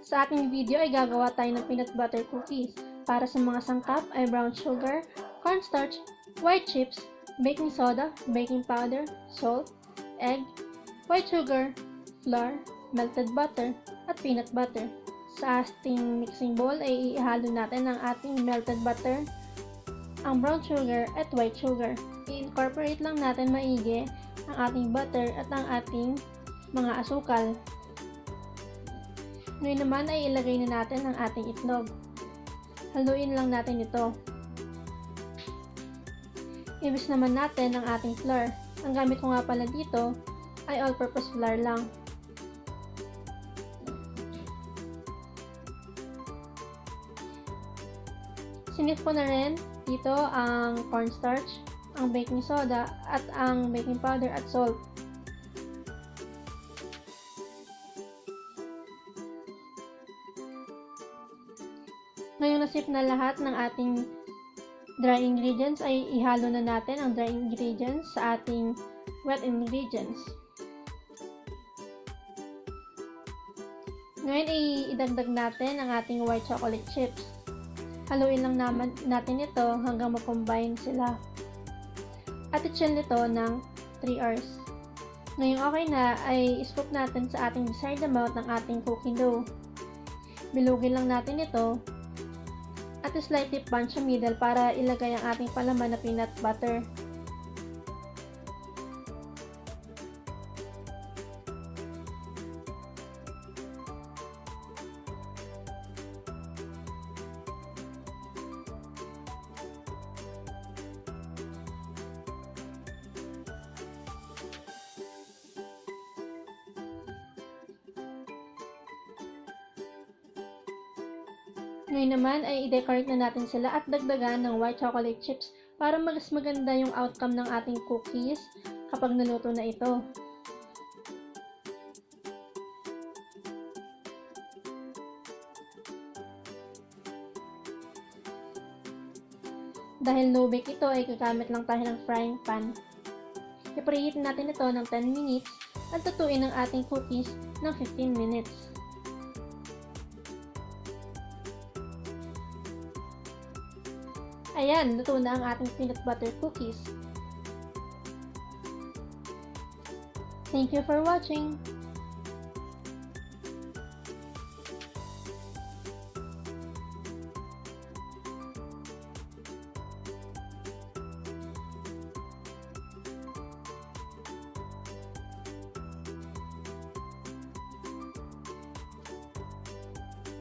Sa ating video ay gagawa tayo ng peanut butter cookies. Para sa mga sangkap ay brown sugar, cornstarch, white chips, baking soda, baking powder, salt, egg, white sugar, flour, melted butter, at peanut butter. Sa ating mixing bowl ay ihalo natin ang ating melted butter, ang brown sugar at white sugar. I-incorporate lang natin maigi ang ating butter at ang ating mga asukal. Ngayon naman ay ilagay na natin ang ating itlog. Haluin lang natin ito. I-whisk naman natin ang ating flour. Ang gamit ko nga pala dito ay all-purpose flour lang. Sinip ko na rin dito ang cornstarch, ang baking soda, at ang baking powder at salt. Ngayong nasip na lahat ng ating dry ingredients ay ihalo na natin ang dry ingredients sa ating wet ingredients. Ngayon ay idagdag natin ang ating white chocolate chips. Haluin lang natin ito hanggang mag-combine sila. At i-chill nito ng 3 hours. Ngayong okay na ay scoop natin sa ating desired amount ng ating cookie dough. Bilugin lang natin ito at slightly punch sa middle para ilagay ang ating palaman na peanut butter. Ngayon naman ay i-decorate na natin sila at dagdagan ng white chocolate chips para mas maganda yung outcome ng ating cookies kapag naluto na ito. Dahil low bake ito ay gagamit lang tayo ng frying pan. I-preheat natin ito ng 10 minutes at tutuin ang ating cookies ng 15 minutes. Ayan, luto na ang ating peanut butter cookies. Thank you for watching!